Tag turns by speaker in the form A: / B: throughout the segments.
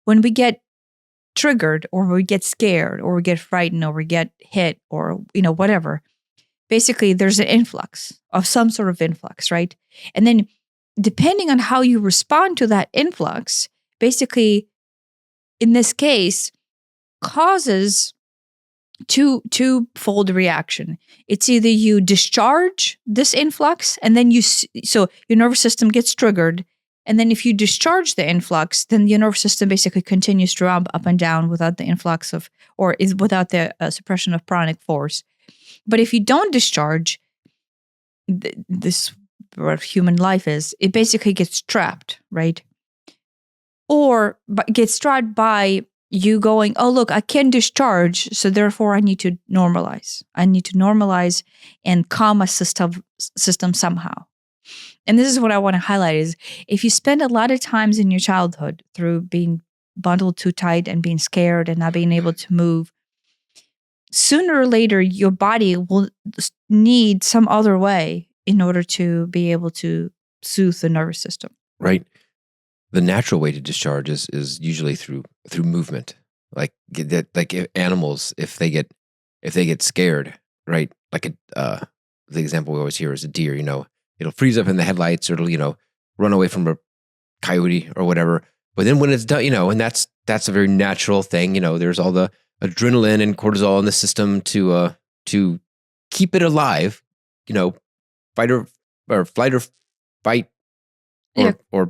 A: when we get triggered or we get scared or we get frightened or we get hit or, whatever, basically there's an influx of some sort of influx, right? And then depending on how you respond to that influx, basically, in this case, causes twofold reaction. It's either you discharge this influx and then so your nervous system gets triggered. And then if you discharge the influx, then your nervous system basically continues to ramp up and down without the influx of, or is without the suppression of pranic force. But if you don't discharge, this what human life is, it basically gets trapped, right? Or gets trapped by you going, oh, look, I can discharge, so therefore I need to normalize. I need to normalize and calm my system somehow. And this is what I want to highlight is if you spend a lot of times in your childhood through being bundled too tight and being scared and not being able to move, sooner or later, your body will need some other way in order to be able to soothe the nervous system.
B: Right. The natural way to discharge is usually through movement. Like if animals, if they get scared, right? Like the example we always hear is a deer. It'll freeze up in the headlights, or it'll run away from a coyote or whatever. But then when it's done, and that's a very natural thing. There's all the adrenaline and cortisol in the system to keep it alive. Flight or fight. Or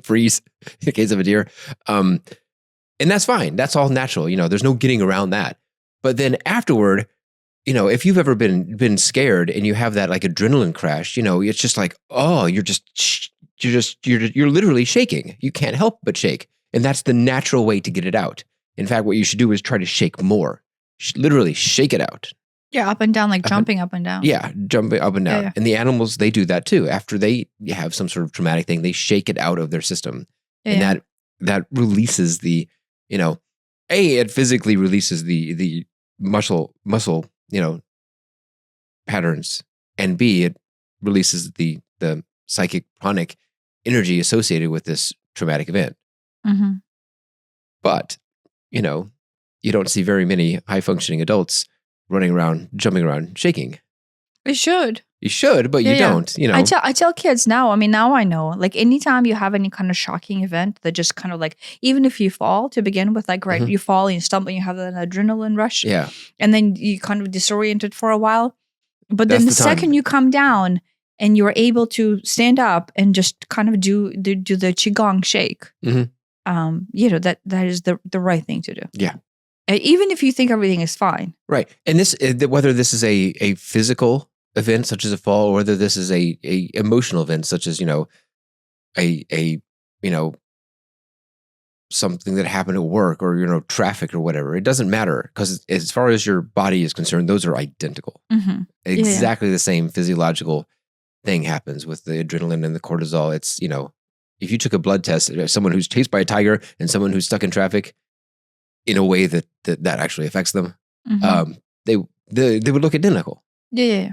B: freeze in the case of a deer. And that's fine. That's all natural. There's no getting around that. But then afterward, if you've ever been scared and you have that like adrenaline crash, it's just like, oh, you're literally shaking. You can't help but shake. And that's the natural way to get it out. In fact, what you should do is try to shake more. Literally shake it out.
A: Yeah, up and down, like jumping up and down.
B: Yeah, jumping up and down.
A: Yeah.
B: And the animals, they do that too. After they have some sort of traumatic thing, they shake it out of their system.
A: Yeah.
B: And that releases the, it physically releases the muscle, patterns. And B, it releases the psychic pranic energy associated with this traumatic event.
A: Mm-hmm.
B: But, you don't see very many high-functioning adults running around, jumping around, shaking.
A: You should.
B: You should, but you don't.
A: I tell kids now. Now I know. Like anytime you have any kind of shocking event that just kind of like, even if you fall to begin with, like right, you fall and you stumble, and you have an adrenaline rush.
B: Yeah.
A: And then you kind of disoriented for a while. But then
B: That's
A: the
B: the time.
A: second you come down and you're able to stand up and just kind of do the qigong shake, that is the right thing to do.
B: Yeah.
A: Even if you think everything is fine.
B: Right. And this, whether this is a physical event such as a fall, or whether this is a emotional event such as, something that happened at work or, traffic or whatever, it doesn't matter, because as far as your body is concerned, those are identical.
A: Mm-hmm.
B: Exactly the same physiological thing happens with the adrenaline and the cortisol. It's, if you took a blood test, someone who's chased by a tiger and someone who's stuck in traffic, in a way that actually affects them, they would look identical.
A: Yeah.